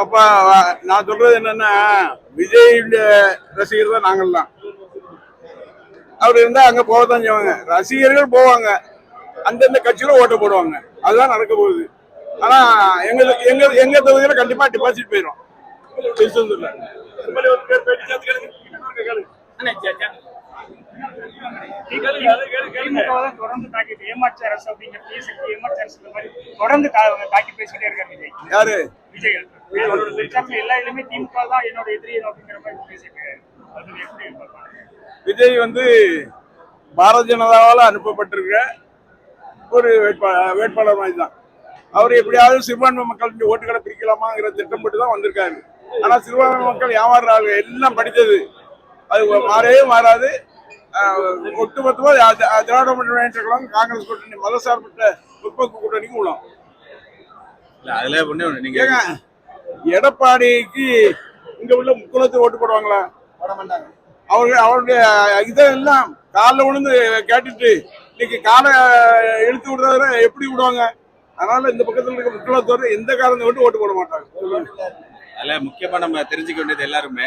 அப்பா நான் சொல்றது என்னன்னா, விஜய் ரசிகர் தான் நாங்கள்லாம். அவர் இருந்தா அங்க போகத்தான் செய்வாங்க. ரசிகர்கள் போவாங்க, அந்தந்த கட்சியில ஓட்டு போடுவாங்க. அதுதான் நடக்க போகுது. ஆனா எங்களுக்கு எங்க எங்க தொகுதியில கண்டிப்பா டிபாசிட் போயிடும். தொடர்ந்து தாக்கிட்டு ஏமாற்று அரசு அப்படிங்கிற ஏமாற்று அரசு தொடர்ந்து தாக்கி பேசிட்டே இருக்காரு விஜய். யாரு? விஜய் எல்லா இதுலயுமே திமுக தான் என்னோட எதிரி அப்படிங்கிற மாதிரி பேசிட்டு விஜய் பாரதிய ஜனதாவால அனுப்பப்பட்டிருக்க ஒரு வேட்பாளர் மாதிரி தான். அவர் எப்படியாவது சிறுபான்மை மக்கள் ஓட்டுகளை பிரிக்கலாமாங்கிற திட்டம் போட்டு தான் வந்திருக்காரு. ஆனா சிறுபான்மை மக்கள் ஏமாறுறாங்க. எல்லாம் படித்தது அது மாறவே மாறாது. ஒட்டுமொத்தமா திராவிட முன்னேற்ற கழகம் காங்கிரஸ் கூட்டணி மதசார்பற்ற முற்போக்கு கூட்டணிக்கு உள்ளோம். நீங்க எடப்பாடிக்கு இங்க உள்ள முக்குளத்துக்கு ஓட்டு போடுவாங்களா? போட மாட்டாங்க. அவருடைய இதெல்லாம் காலில் விழுந்து கேட்டுட்டு இன்னைக்கு காலை இழுத்து விடுறத எப்படி விடுவாங்க? அதனால இந்த பக்கத்துல இருக்க முக்குளத்தோட எந்த காரணத்தை விட்டு ஓட்டு போட மாட்டாங்க. அதுல முக்கியமா நம்ம தெரிஞ்சுக்க வேண்டியது எல்லாருமே,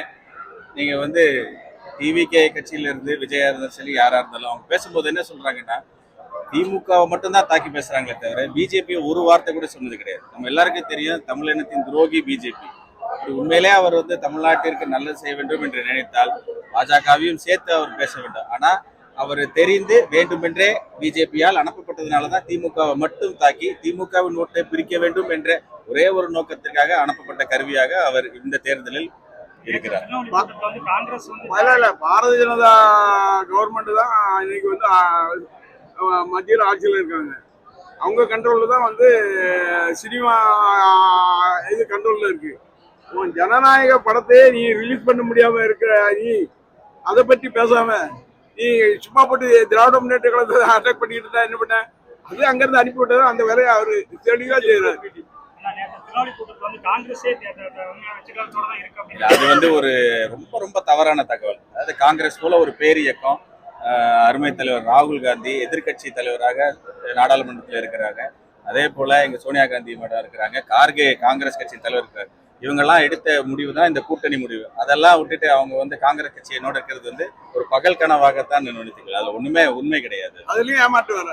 நீங்க டிவிகே கட்சியில இருந்து விஜயா இருந்தாலும் சரி, யாரா இருந்தாலும் அவங்க பேசும்போது என்ன சொல்றாங்கன்னா, திமுகவை மட்டும்தான் தாக்கி பேசுறாங்களே தவிர பிஜேபி ஒரு வார்த்தை கூட சொன்னது கிடையாது. நம்ம எல்லாருக்கும் தெரியும், தமிழினத்தின் துரோகி பிஜேபி. உண்மையிலே அவர் தமிழ்நாட்டிற்கு நல்லது செய்ய வேண்டும் என்று நினைத்தால் பாஜகவையும் சேர்த்து அவர் பேச வேண்டும். ஆனா அவர் தெரிந்து வேண்டுமென்றே பிஜேபியால் அனுப்பப்பட்டதுனாலதான் திமுகவை மட்டும் தாக்கி திமுகவின் ஓட்டை பிரிக்க வேண்டும் என்ற ஒரே ஒரு நோக்கத்திற்காக அனுப்பப்பட்ட கருவியாக அவர் இந்த தேர்தலில் இருக்கிறார். பாரதிய ஜனதா கவர்மெண்ட் தான் இன்னைக்கு மத்தியில் ஆட்சியில் இருக்காங்க. அவங்க கண்ட்ரோல்ல தான் சினிமா இது கண்ட்ரோல்ல இருக்கு. ஜனநாயக படத்தையே நீ ரிலீஸ் பண்ண முடியாம இருக்கிற நீ அதை பற்றி பேசாம நீ சும்மா போட்டு திராவிட முன்னேற்ற கழகத்தை அட்டாக் பண்ணிட்டு இருந்தா என்ன பண்ண? அது அங்கிருந்து அனுப்பி விட்டது. அந்த வேலையை அவரு தெளிவா செய்யறாரு. அது ஒரு ரொம்ப ரொம்ப தவறான தகவல். அதாவது காங்கிரஸ் போல ஒரு பேர் இயக்கம், அருமை தலைவர் ராகுல் காந்தி எதிர்கட்சி தலைவராக நாடாளுமன்றத்தில் இருக்கிறாங்க. அதே போல எங்க சோனியா காந்தி மேடம் இருக்கிறாங்க, கார்கே காங்கிரஸ் கட்சி தலைவர் இருக்கிறார். இவங்கெல்லாம் எடுத்த முடிவு தான் இந்த கூட்டணி முடிவு. அதெல்லாம் விட்டுட்டு அவங்க காங்கிரஸ் கட்சி என்னோட இருக்கிறது ஒரு பகல் கனவாகத்தான் நினைத்துக்கலாம். அதுல ஒண்ணுமே உண்மை கிடையாது. அதுலயும் ஏமாற்று வர